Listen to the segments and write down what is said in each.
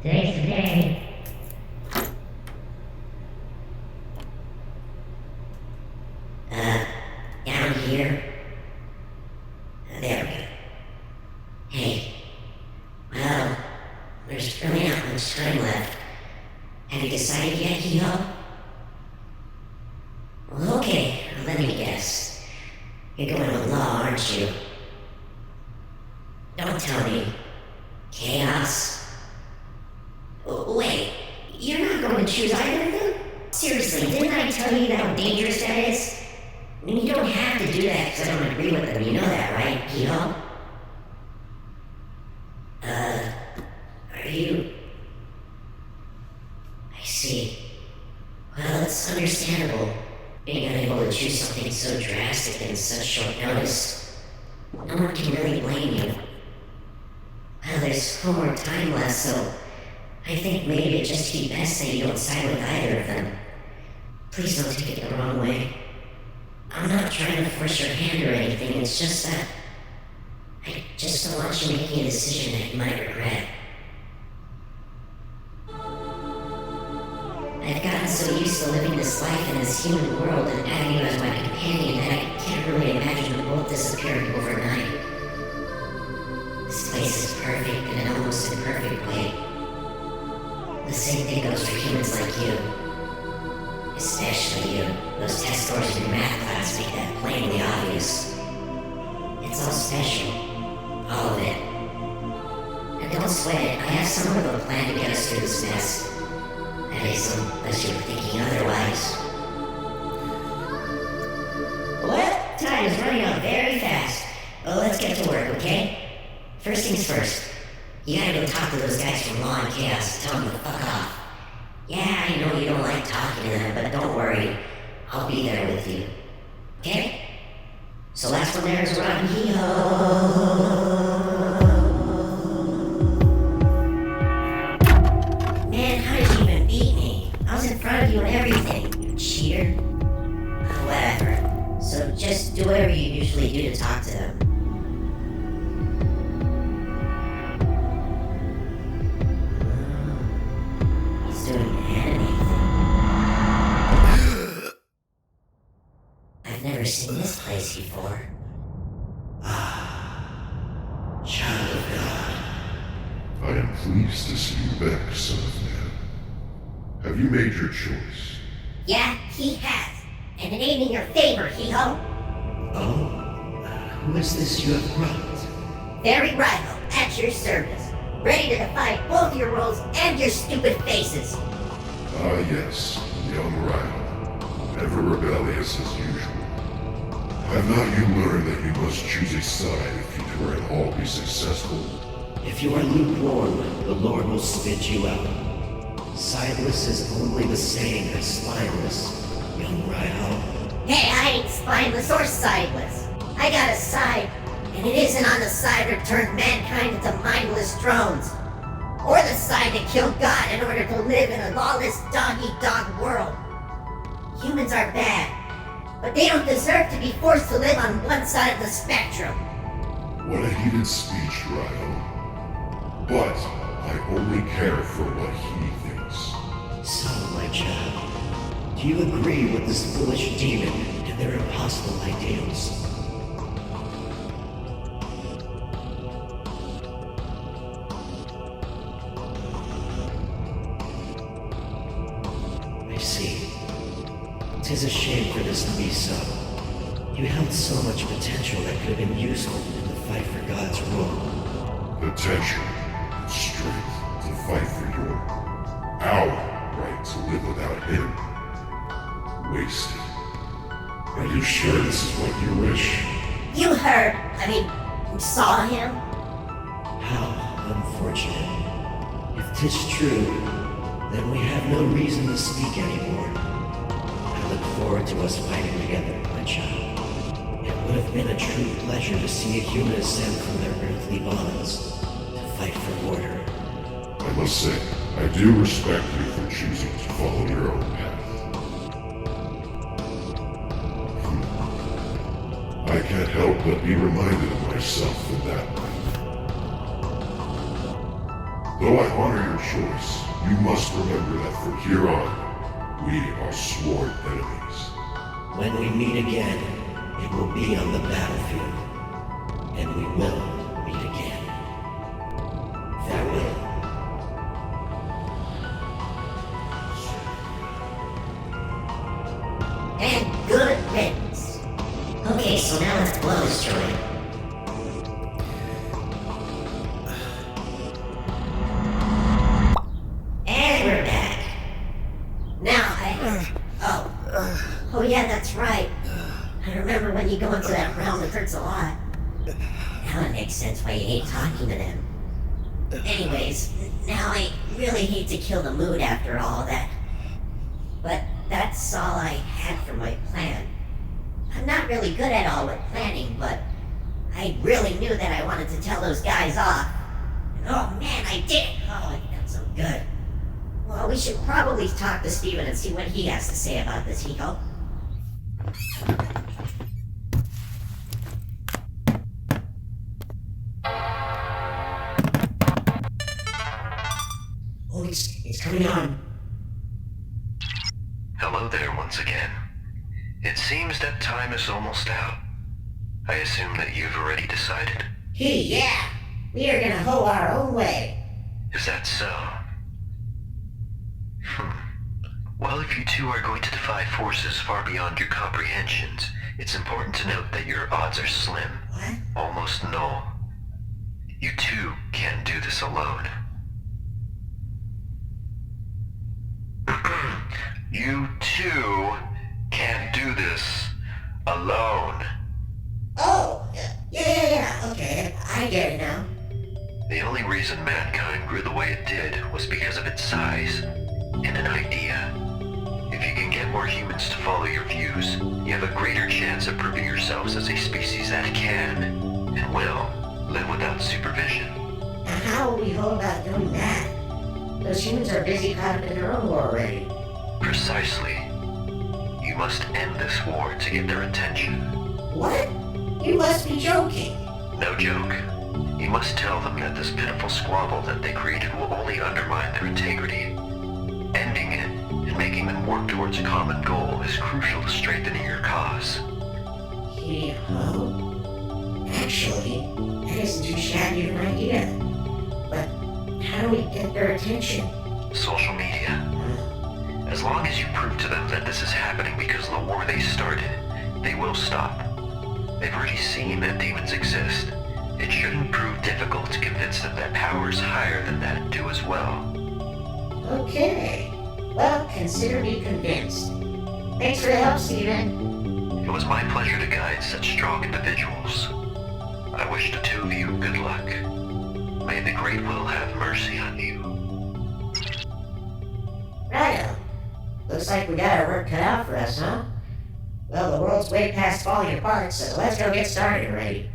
Today's the day. Down here. There we go. Hey. Well, there's really not much time left. Have you decided yet, Hilo? Well, okay, let me guess. You're going to law, aren't you? Don't tell me. Chaos? Wait, you're not going to choose either of them? Seriously, didn't I tell you how dangerous that is? I mean, you don't have to do that because I don't agree with them. You know that, right, Hilo? Are you... I see. Well, it's understandable, being unable to choose something so drastic in such short notice. No one can really blame you. Well, there's no more time left, so I think maybe it'd just be best that you don't side with either of them. Please don't take it the wrong way. I'm not trying to force your hand or anything, it's just that I just don't want you making a decision that you might regret. I've gotten so used to living this life in this human world and having you as my companion that I can't really imagine them both disappearing overnight. This place is perfect in an almost imperfect way. The same thing goes for humans like you. Especially you. Those test scores in your math class make that plainly obvious. It's all special. All of it. And don't sweat it, I have somewhat of a plan to get us through this mess. That is, unless you were thinking otherwise. Well, time is running out very fast. Well, let's get to work, okay? First things first. You gotta go talk to those guys from Law and Chaos and tell them to fuck off. Yeah, I know you don't like talking to them, but don't worry. I'll be there with you. Okay? So last one there is Rocky Hilo. Man, how did you even beat me? I was in front of you and everything, you cheater. Whatever. So just do whatever you usually do to talk to them. He's doing an anime thing. I've never seen this place before. Child of God. I am pleased to see you back, son of man. Have you made your choice? Yeah, he has. And it ain't in your favor, Hilo. Oh? Who is this you have brought? Very rival, at your service. Ready to defy both your roles and your stupid faces. Ah, yes, young rival. Ever rebellious as usual. Have not you learned that you must choose a side if you to at all be successful? If you are lukewarm, the Lord will spit you out. Sideless is only the same as spineless, young rival. Hey, I ain't spineless or sideless. I got a side, and it isn't on the side that turned mankind into mindless drones. Or the side that killed God in order to live in a lawless dog-eat-dog world. Humans are bad, but they don't deserve to be forced to live on one side of the spectrum. What a heated speech, rival. But I only care for what he thinks. So, my child, do you agree with this foolish demon and their impossible ideals? I see. 'Tis a shame for this to be so. You held so much potential that could have been useful in the fight for God's rule. Potential, strength to fight for our right to live without him. Wasted. Are you sure this is what you wish? You saw him? How unfortunate. If 'tis true, then we have no reason to speak anymore. I look forward to us fighting together, my child. It would have been a true pleasure to see a human ascend from their earthly bonds to fight for order. I must say, I do respect you for choosing to follow your own path. I can't help but be reminded of myself in that way. Though I honor your choice, you must remember that from here on, we are sworn enemies. When we meet again, it will be on the battlefield. And we will meet again. Farewell. And good riddance. Okay, so now let's blow this joint. And we're back. Now Oh yeah, that's right. I remember when you go into that realm, it hurts a lot. Now it makes sense why you hate talking to them. Anyways, now I really hate to kill the mood after all that. But that's all I had for my plan. I'm not really good at all with planning, but I really knew that I wanted to tell those guys off. And oh man, I did! Oh, it felt so good. Well, we should probably talk to Steven and see what he has to say about this, Hiko. Oh, it's coming on. Hello there once again. It seems that time is almost out. I assume that you've already decided. Yeah! We are gonna hoe our own way. Is that so? Well, if you two are going to defy forces far beyond your comprehensions, it's important to note that your odds are slim. What? Almost null. You two can't do this alone. You two can't do this alone. Oh, yeah, okay, I get it now. The only reason mankind grew the way it did was because of its size and an idea. If you can get more humans to follow your views, you have a greater chance of proving yourselves as a species that can, and will, live without supervision. Now how will we go about doing that? Those humans are busy caught up in their own war already. Precisely. You must end this war to get their attention. What? You must be joking. No joke. You must tell them that this pitiful squabble that they created will only undermine their integrity. Ending it and making them work towards a common goal is crucial to strengthening your cause. Actually, that isn't too shabby of an idea. But how do we get their attention? Social media. As long as you prove to them that this is happening because of the war they started, they will stop. They've already seen that demons exist. It shouldn't prove difficult to convince them that powers higher than that do as well. Okay. Well, consider me convinced. Thanks for the help, Steven. It was my pleasure to guide such strong individuals. I wish the two of you good luck. May the Great Will have mercy on you. Righto. Looks like we got our work cut out for us, huh? Well, the world's way past falling apart, so let's go get started already.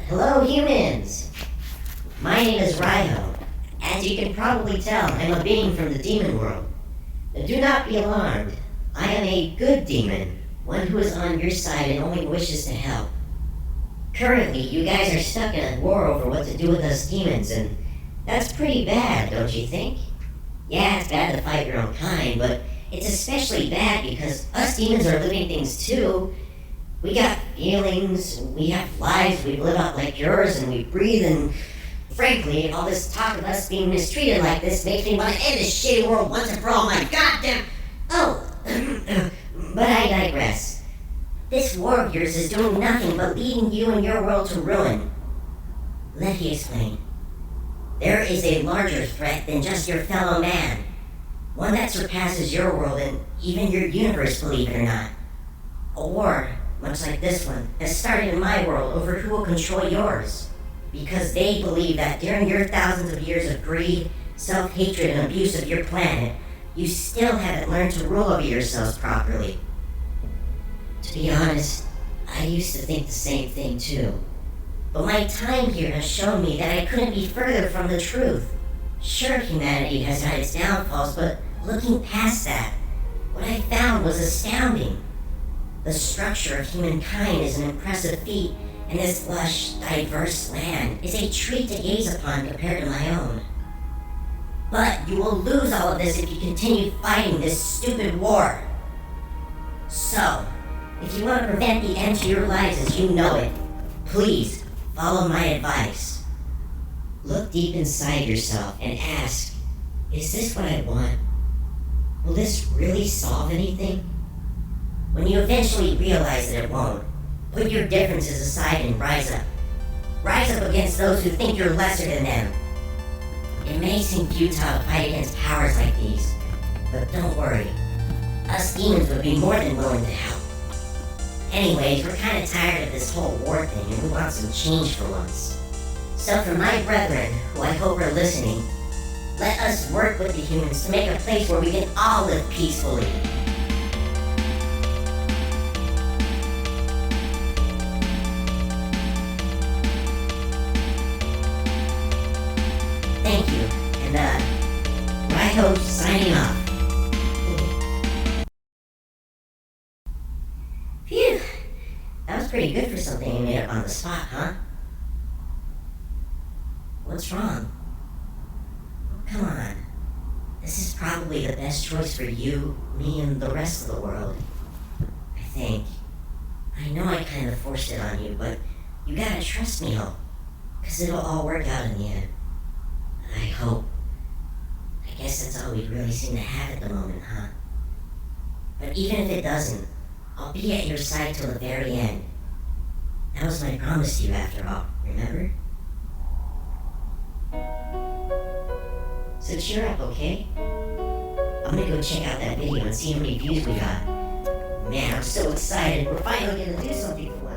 Hello, humans! My name is Raiho. As you can probably tell, I'm a being from the demon world. Do not be alarmed. I am a good demon, one who is on your side and only wishes to help. Currently, you guys are stuck in a war over what to do with us demons, and that's pretty bad, don't you think? Yeah, it's bad to fight your own kind, but it's especially bad because us demons are living things too. We got feelings, we have lives, we live out like yours, and we breathe, and frankly, all this talk of us being mistreated like this makes me want to end this shitty world once and for all. My goddamn... Oh, but I digress. This war of yours is doing nothing but leading you and your world to ruin. Let me explain. There is a larger threat than just your fellow man. One that surpasses your world and even your universe, believe it or not. A war, much like this one, has started in my world over who will control yours. Because they believe that during your thousands of years of greed, self-hatred, and abuse of your planet, you still haven't learned to rule over yourselves properly. To be honest, I used to think the same thing too. But my time here has shown me that I couldn't be further from the truth. Sure, humanity has had its downfalls, but looking past that, what I found was astounding. The structure of humankind is an impressive feat, And this lush, diverse land is a treat to gaze upon compared to my own. But you will lose all of this if you continue fighting this stupid war. So, if you want to prevent the end to your lives as you know it, please follow my advice. Look deep inside yourself and ask, is this what I want? Will this really solve anything? When you eventually realize that it won't, put your differences aside and rise up. Rise up against those who think you're lesser than them. It may seem futile to fight against powers like these, but don't worry. Us demons would be more than willing to help. Anyways, we're kind of tired of this whole war thing and we want some change for once. So for my brethren, who I hope are listening, let us work with the humans to make a place where we can all live peacefully. Thank you, and Ryho signing off. Phew, that was pretty good for something you made up on the spot, huh? What's wrong? Come on. This is probably the best choice for you, me, and the rest of the world. I think. I know I kind of forced it on you, but you gotta trust me, Hope. 'Cause it'll all work out in the end. I hope. I guess that's all we really seem to have at the moment, huh? But even if it doesn't, I'll be at your side till the very end. That was my promise to you after all, remember? So cheer up, okay? I'm gonna go check out that video and see how many views we got. Man, I'm so excited. We're finally gonna do something for